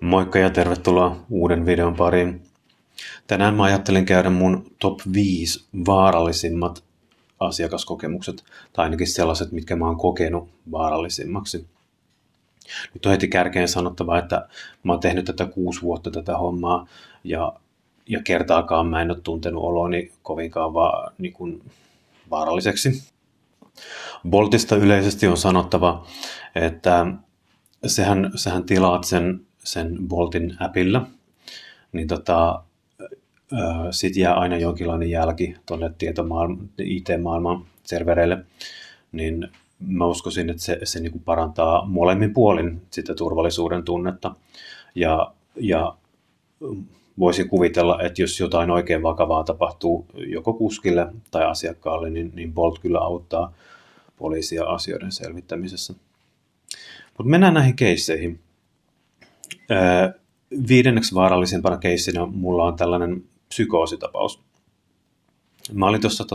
Moikka ja tervetuloa uuden videon pariin. Tänään mä ajattelin käydä mun top 5 vaarallisimmat asiakaskokemukset, tai ainakin sellaiset, mitkä mä oon kokenut vaarallisimmaksi. Nyt on heti kärkeen sanottava, että mä oon tehnyt tätä 6 vuotta tätä hommaa, ja kertaakaan mä en ole tuntenut oloni kovinkaan vaaralliseksi. Boltista yleisesti on sanottava, että sähän tilaat sen Boltin appilla, niin sit jää aina jonkinlainen jälki tuonne IT-maailman servereille, niin mä uskoisin, että se niin kuin parantaa molemmin puolin sitä turvallisuuden tunnetta, ja voisin kuvitella, että jos jotain oikein vakavaa tapahtuu joko kuskille tai asiakkaalle, niin Bolt kyllä auttaa poliisia asioiden selvittämisessä. Mutta mennään näihin keisseihin. 5. vaarallisimpana keissinä mulla on tällainen psykoositapaus. Mä olin tuossa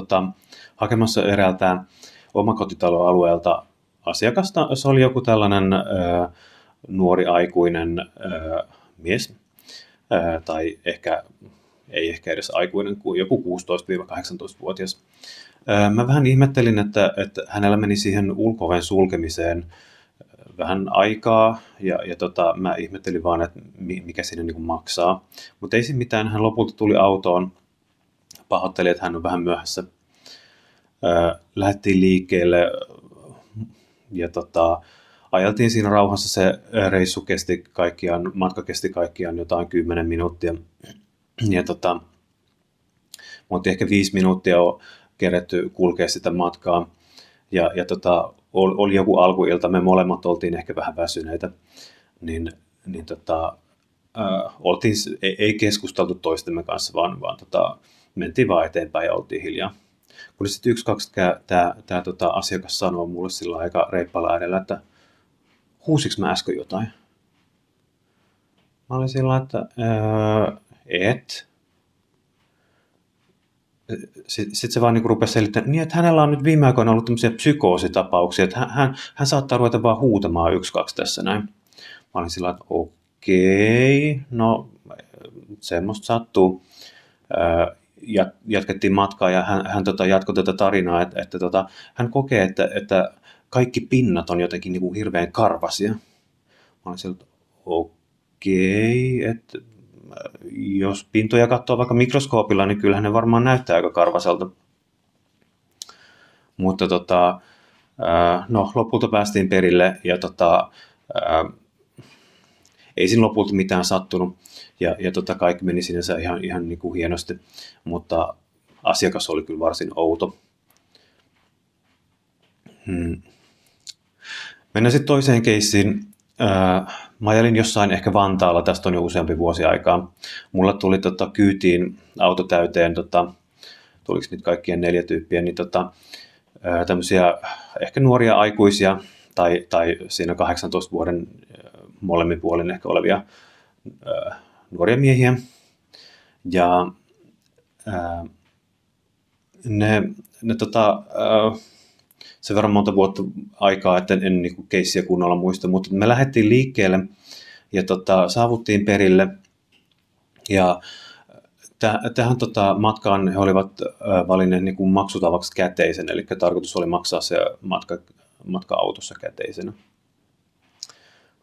hakemassa eräältä omakotitaloalueelta asiakasta. Se oli joku tällainen nuori aikuinen mies, tai ei ehkä edes aikuinen, kuin joku 16-18-vuotias. Mä vähän ihmettelin, että hänellä meni siihen ulko-oven sulkemiseen vähän aikaa, ja mä ihmettelin vaan, että mikä siinä niin kuin maksaa. Mutta ei siinä mitään, hän lopulta tuli autoon, pahoitteli, että hän on vähän myöhässä. Lähdettiin liikkeelle, ja ajeltiin siinä rauhassa. Se matka kesti kaikkiaan jotain 10 minuuttia. Ja me oltiin ehkä 5 minuuttia keretty kulkea sitä matkaa. Ja oli joku alkuilta, me molemmat oltiin ehkä vähän väsyneitä, niin ei keskusteltu toistemme kanssa, vaan mentiin vaan eteenpäin ja oltiin hiljaa. Kun sitten tämä asiakas sanoi mulle sillä aika reippaalla äänellä, että huusiks mä äsken jotain? Mä olin sillä, että et. Sitten se vaan niin rupesi selittämään, niin että hänellä on nyt viime aikoina ollut tämmöisiä psykoositapauksia, että hän saattaa ruveta vaan huutamaan 1-2 tässä näin. Mä olin sillä, että okei, no semmoista sattuu. Jatkettiin matkaa, ja hän jatkoi tätä tarinaa, että hän kokee, että kaikki pinnat on jotenkin niin kuin hirveän karvasia. Mä olin sillä, että okei, että jos pintoja katsoo vaikka mikroskoopilla, niin kyllähän ne varmaan näyttää aika karvaselta. Mutta lopulta päästiin perille, ja ei siinä lopulta mitään sattunut, ja kaikki meni sinänsä ihan niin kuin hienosti, mutta asiakas oli kyllä varsin outo. Mennään sitten toiseen keissiin. Mä ajelin jossain ehkä Vantaalla, tästä on jo useampi vuosi aikaa. Mulla tuli kyytiin auto täyteen, tuliko nyt kaikkien 4 tyyppiä, niin tämmöisiä ehkä nuoria aikuisia tai siinä 18 vuoden molemmin puolin ehkä olevia nuoria miehiä. Ja sen verran monta vuotta aikaa, että en niin kuin keissiä kunnolla muista, mutta me lähdettiin liikkeelle ja saavuttiin perille, ja tähän matkaan he olivat valinneet niin kuin maksutavaksi käteisen, eli tarkoitus oli maksaa se matka autossa käteisenä.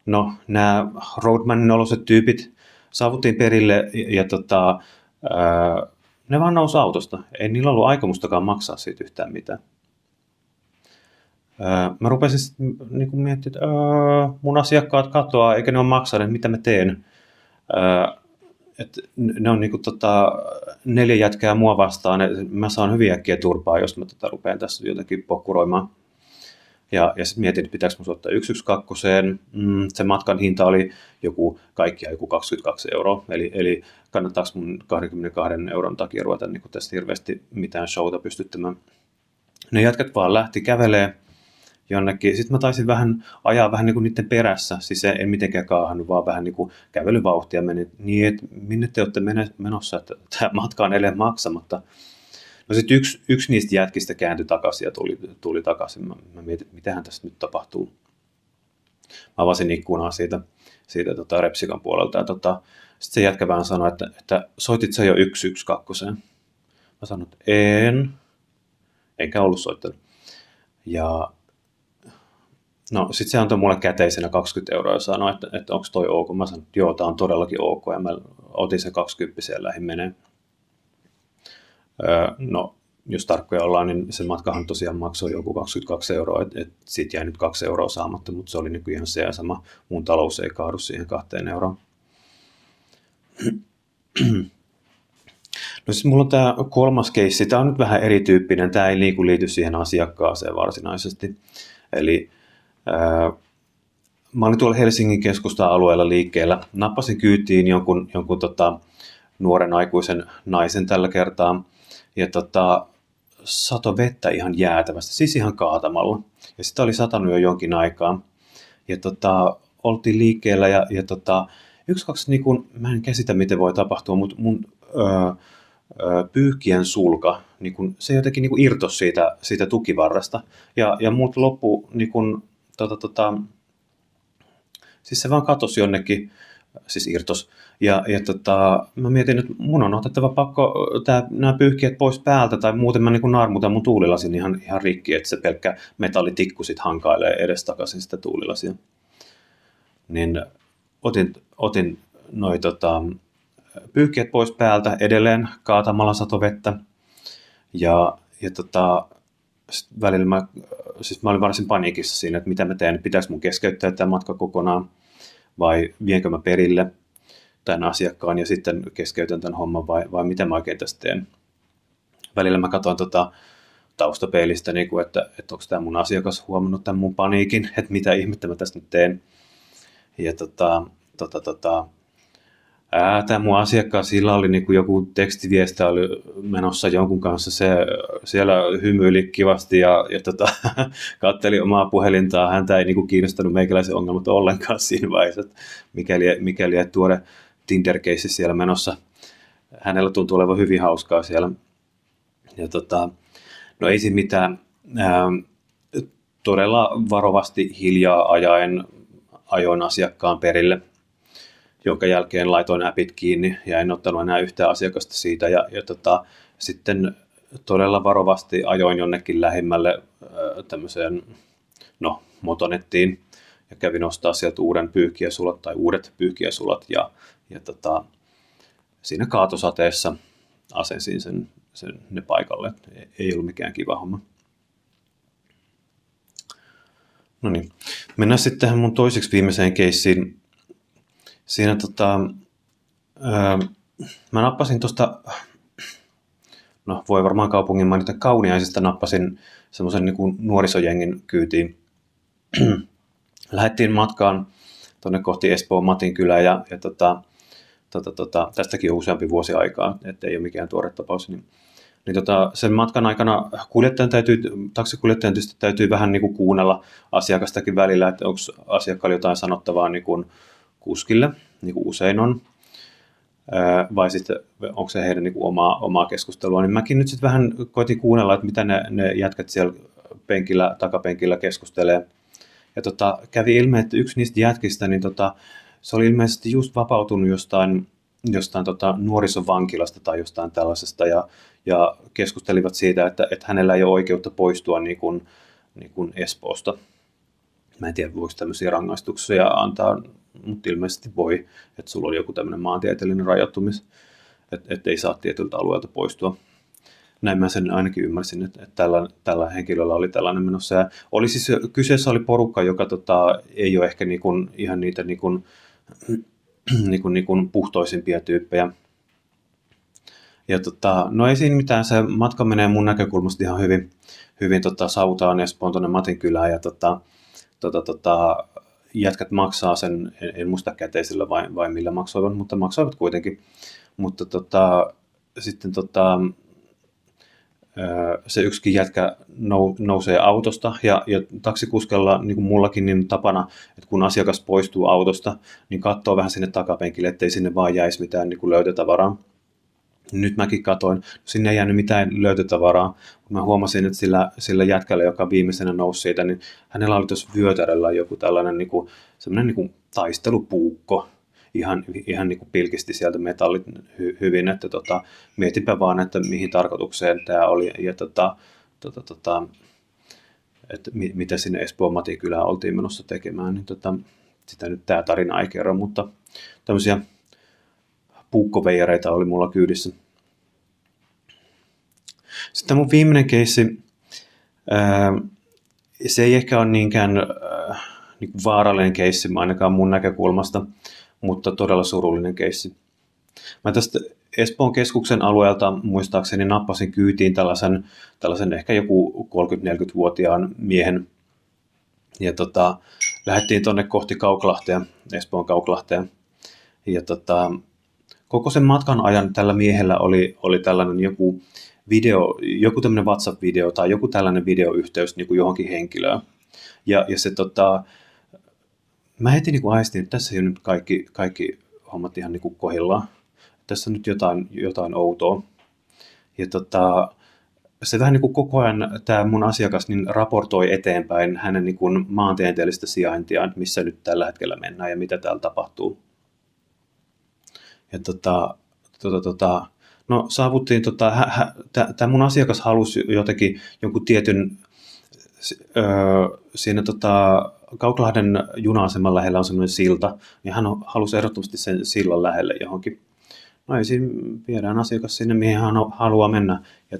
No, nämä roadmanin oloiset tyypit saavuttiin perille, ja ne vaan nousi autosta. Ei niillä ollut aikomustakaan maksaa siitä yhtään mitään. Mä rupesin niin miettimään, että mun asiakkaat katoaa, eikä ne ole maksaneet, mitä mä teen. Ne on niin kuin, 4 jätkää mua vastaan, mä saan hyvin äkkiä turpaa, jos mä rupean tässä jotenkin pokkuroimaan. Ja sitten mietin, että pitääkö mun soittaa 112. Se matkan hinta oli joku 22 €, eli kannattaako mun 22 € takia ruveta niin kuin tästä hirveästi mitään showta pystyttämään. Ne jätkät vaan lähti kävelee jonnekin. Sitten mä taisin ajaa vähän niin kuin niiden perässä, siis en mitenkään kaahannut, vaan vähän niin kuin kävelyvauhtia meni niin, että minne te olette menossa, että tämä matka on edelleen maksamatta. No sitten yksi niistä jätkistä kääntyi takaisin ja tuli takaisin. Mä mietin, että mitähän tässä nyt tapahtuu. Mä avasin ikkunaa siitä Repsikan puolelta ja sitten se jätkä vähän sanoi, että soitit sä jo 112. Mä sanoin, että enkä ollut soittanut. Ja no sitten se antoi mulle käteisenä 20 € ja sanoi, että onko toi ok. Mä sanoin, että joo, tää on todellakin ok ja mä otin sen 20 ja lähdin menee. No, jos tarkkoja ollaan, niin se matkahan tosiaan maksoi joku 22 €, että siitä jäi nyt 2 € saamatta, mutta se oli niin kuin ihan se ja sama. Mun talous ei kaadu siihen 2 €. No siis mulla on tämä kolmas keissi, tämä on nyt vähän erityyppinen, tämä ei liity siihen asiakkaaseen varsinaisesti. Eli mä olin tuolla Helsingin keskusta-alueella liikkeellä, nappasin kyytiin jonkun nuoren aikuisen naisen tällä kertaa, ja sato vettä ihan jäätävästi, siis ihan kaatamalla. Ja sitä oli satanut jo jonkin aikaa. Ja oltiin liikkeellä ja kaksi, niin kun, mä en käsitä miten voi tapahtua, mutta mun pyyhkien sulka, niin kun, se jotenkin niin kun irtosi siitä tukivarresta. Ja multa loppui, niin kun, siis se vaan katosi jonnekin, siis irtos. Ja mä mietin, että mun on otettava pakko nämä pyyhkiät pois päältä, tai muuten mä niin naarmutan mun tuulilasin ihan rikki, että se pelkkä metallitikku sit hankailee edestakaisin sitä tuulilasia. Niin otin noi pyyhkiät pois päältä edelleen kaatamalla satovettä. Ja välillä mä olin varsin paniikissa siinä, että mitä mä teen, pitääkö mun keskeyttää tämä matka kokonaan vai vienkö mä perille tämän asiakkaan ja sitten keskeytän tämän homman vai mitä mä oikein tästä teen. Välillä mä katsoin taustapeilistä, niin kuin, että onko tämä mun asiakas huomannut tämän mun paniikin, että mitä ihmettä mä tästä nyt teen. Ja tämä mun asiakas, sillä oli niin kuin joku tekstiviesti oli menossa jonkun kanssa, se siellä hymyili kivasti ja katseli omaa puhelintaa, häntä ei niin kuin kiinnostanut meikäläisen ongelmat ollenkaan siinä vaiheessa, että mikäli ei tuore Tinder-keissi siellä menossa, hänellä tuntuu olevan hyvin hauskaa siellä. Ja no ei siinä mitään, todella varovasti hiljaa ajoin asiakkaan perille, jonka jälkeen laitoin appit kiinni ja en ottanut enää yhtään asiakasta siitä. Ja sitten todella varovasti ajoin jonnekin lähimmälle tämmöiseen motonettiin ja kävin ostaa sieltä uudet pyyhkijäsulat ja siinä kaatosateessa asensin ne paikalle. Ei ollut mikään kiva homma. No niin, mennään sitten tähän mun toiseksi viimeiseen keissiin. Siinä mä nappasin tuosta, no voi varmaan kaupungin mainita Kauniaisista, nappasin semmoisen niin kuin nuorisojengin kyytiin. Lähdettiin matkaan tuonne kohti Espoon Matinkylää ja tästäkin on useampi vuosi aikaa, ettei ole mikään tuore tapaus. Niin sen matkan aikana taksikuljettajan tietysti täytyy vähän niin kuin kuunnella asiakastakin välillä, että onko asiakkaalla jotain sanottavaa niin kuin kuskille, niin kuin usein on, vai sitten onko se heidän niin kuin omaa keskustelua. Niin mäkin nyt sitten vähän koitin kuunnella, että mitä ne jätkät siellä takapenkillä keskustelee. Ja kävi ilme, että yksi niistä jätkistä, niin se oli ilmeisesti just vapautunut jostain nuorisovankilasta tai jostain tällaisesta, ja keskustelivat siitä, että hänellä ei ole oikeutta poistua niin kuin Espoosta. Mä en tiedä, voiko tämmöisiä rangaistuksia antaa, mutta ilmeisesti voi, että sulla oli joku tämmöinen maantieteellinen rajoittumis, että ei saa tietyltä alueelta poistua. Näin mä sen ainakin ymmärsin, että tällä henkilöllä oli tällainen menossa. Ja kyseessä oli porukka, joka ei ole ehkä ihan niitä puhtoisimpia tyyppejä. Ja no ei siinä mitään, se matka menee mun näkökulmasta ihan hyvin saavutaan Espoon tuonne Matinkylään ja jätkät maksaa sen, en muista käteisellä vai millä maksoivat, mutta maksoivat kuitenkin. Mutta sitten se yksikin jätkä nousee autosta ja taksikuskella, niin kuin mullakin, niin tapana, että kun asiakas poistuu autosta, niin katsoo vähän sinne takapenkille, ettei sinne vaan jäisi mitään niin kuin löytötavaraa. Nyt mäkin katoin, sinne ei jäänyt mitään löytötavaraa, mutta mä huomasin, että sillä jätkällä, joka viimeisenä nousi siitä, niin hänellä oli tuossa vyötäröllä joku tällainen niin kuin, semmoinen niin kuin taistelupuukko, ihan niin kuin pilkisti sieltä metallit hyvin, että mietinpä vaan, että mihin tarkoitukseen tämä oli, ja että mitä sinne Espoon Matikylään oltiin menossa tekemään, niin sitä nyt tämä tarina ei kerro, mutta tämmöisiä puukkoveijareita oli mulla kyydissä. Sitten mun viimeinen keissi, se ei ehkä ole niinkään niin kuin vaarallinen keissi ainakaan mun näkökulmasta, mutta todella surullinen keissi. Mä tästä Espoon keskuksen alueelta muistaakseni nappasin kyytiin tällaisen ehkä joku 30-40-vuotiaan miehen. Ja lähdettiin tonne kohti Kauklahtea, Espoon Kauklahtea. Ja koko sen matkan ajan tällä miehellä oli tällainen joku tämmöinen WhatsApp-video tai joku tällainen videoyhteys niin kuin johonkin henkilöön. Ja se mä heti niin kuin aistin, että tässä ei ole nyt kaikki hommat ihan niin kuin kohdillaan. Tässä on nyt jotain outoa. Ja se vähän niin kuin koko ajan tämä mun asiakas niin raportoi eteenpäin hänen niin kuin maantieteellistä sijaintiaan, missä nyt tällä hetkellä mennään ja mitä täällä tapahtuu. Ja no saavuttiin, tämä mun asiakas halusi jotenkin jonkun tietyn, siinä Kauklahden juna-aseman lähellä on semmoinen silta, niin hän halusi ehdottomasti sen sillan lähelle johonkin. No ei siinä, viedään asiakas sinne, mihin hän haluaa mennä. Ja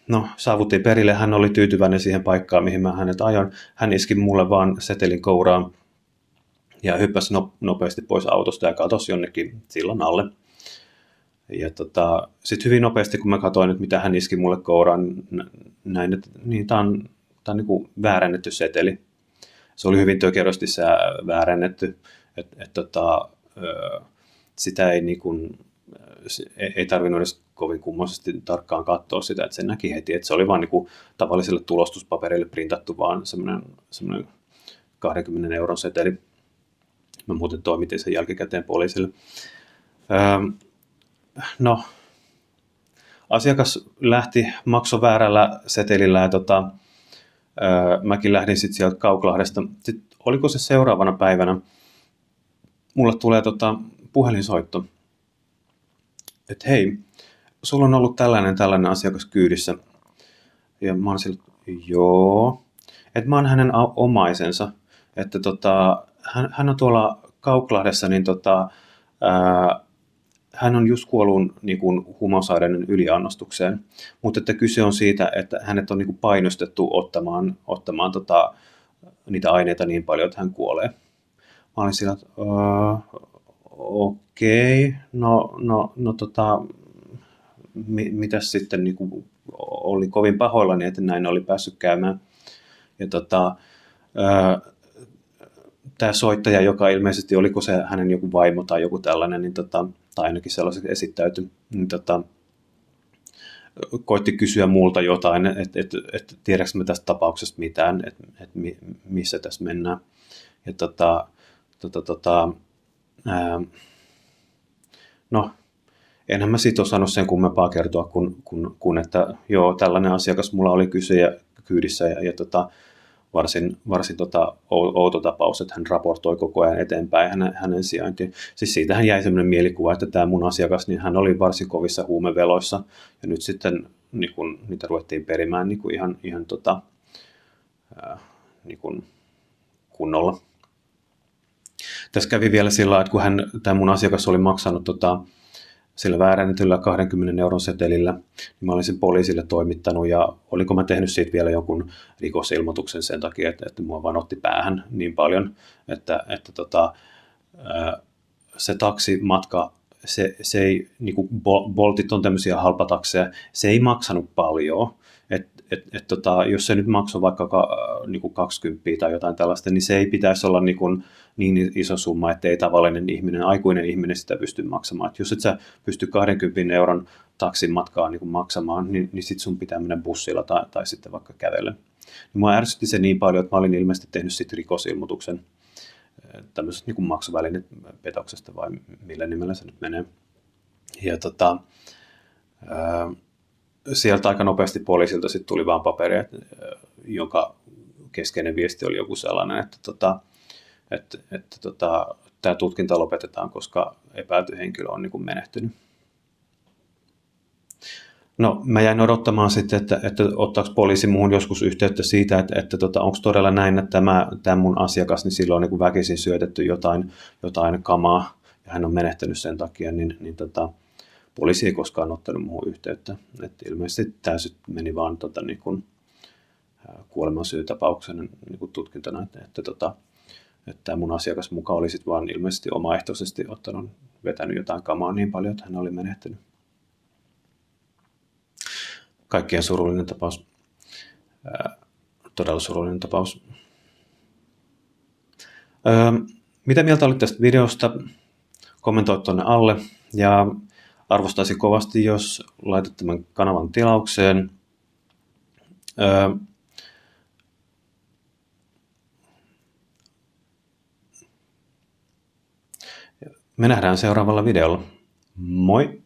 no, saavuttiin perille, hän oli tyytyväinen siihen paikkaan, mihin mä hänet ajoin. Hän iski mulle vaan setelin kouraan ja hyppäsi nopeasti pois autosta ja katosi jonnekin sillan alle. Ja sitten hyvin nopeasti, kun mä katsoin, että mitä hän iski mulle kouraan, näin, että niin, tää on niin kuin väärennetty seteli. Se oli hyvin tökerösti se väärennetty, sitä ei, niin kuin, ei tarvinnut edes kovin kummoisesti tarkkaan katsoa sitä, että sen näki heti, että se oli vaan niin kuin tavalliselle tulostuspaperille printattu vaan semmoinen 20 € seteli. Mä muuten toimitin sen jälkikäteen poliisille. No, asiakas lähti, maksoi väärällä setelillä ja mäkin lähdin sitten sieltä Kauklahdesta. Sitten, oliko se seuraavana päivänä, mulle tulee puhelinsoitto, että hei, sulla on ollut tällainen asiakas kyydissä. Ja mä oon sillä, joo, että mä oon hänen omaisensa, että hän on tuolla Kauklahdessa, niin hän on just kuollut niin kuin huumausaineiden yliannostukseen, mutta että kyse on siitä, että hänet on niin kuin painostettu ottamaan niitä aineita niin paljon, että hän kuolee. Mä olin sillä, että okei, mitäs sitten, niin kuin, olin kovin pahoillani, että näin oli päässyt käymään. Ja tämä soittaja, joka ilmeisesti oliko se hänen joku vaimo tai joku tällainen, niin tai ainakin sellaiset esittäytyi, niin koitti kysyä multa jotain, että tiedätkö mä tästä tapauksesta mitään, että missä tässä mennään. Ja no, enhän mä siitä osannut sen kummempaa kertoa, kun että joo, tällainen asiakas mulla oli kyydissä ja varsin outo tapaus, että hän raportoi koko ajan eteenpäin hänen sijaintiin. Siis siitähän jäi sellainen mielikuva, että tämä mun asiakas, niin hän oli varsin kovissa huumeveloissa, ja nyt sitten niin kun niitä ruvettiin perimään niin kuin ihan niin kuin kunnolla. Tässä kävi vielä sillä lailla, että kun tämä mun asiakas oli maksanut sillä väärännetyllä 20 € setelillä, niin mä olin sen poliisille toimittanut ja oliko mä tehnyt siitä vielä jonkun rikosilmoituksen sen takia, että mua vaan otti päähän niin paljon, että se taksimatka, se ei, niin kuin Boltit on tämmöisiä halpatakseja, se ei maksanut paljon, jos se nyt maksoi vaikka niin kuin 20 tai jotain tällaista, niin se ei pitäisi olla niin iso summa, että ei tavallinen ihminen, aikuinen ihminen sitä pysty maksamaan. Et jos et sä pysty 20 € taksin matkaa niin kuin maksamaan, niin sit sun pitää mennä bussilla tai sitten vaikka kävellä. Mua ärsytti se niin paljon, että mä olin ilmeisesti tehnyt sitten rikosilmoituksen tämmöisestä niin kuin maksuvälinepetoksesta vai millä nimellä se nyt menee. Ja sieltä aika nopeasti poliisilta sitten tuli vaan paperia, jonka keskeinen viesti oli joku sellainen, että tämä tutkinta lopetetaan, koska epäilty henkilö on niin kuin menehtynyt. No, mä jäin odottamaan sitten, että ottaako poliisi muuhun joskus yhteyttä siitä, että onko todella näin, että tämä mun asiakas, niin silloin on niin kuin väkisin syötetty jotain kamaa, ja hän on menehtynyt sen takia, niin poliisi ei koskaan ottanut muuhun yhteyttä. Että ilmeisesti tämä meni vaan niin kuin kuolemansyytapauksena niin kuin tutkintana, että tämä mun asiakas mukaan oli sitten vaan ilmeisesti omaehtoisesti vetänyt jotain kamaa niin paljon, että hän oli menehtynyt. Kaikkien surullinen tapaus. Todella surullinen tapaus. Mitä mieltä olit tästä videosta? Kommentoi tuonne alle. Ja arvostaisin kovasti, jos laitat tämän kanavan tilaukseen. Me nähdään seuraavalla videolla. Moi!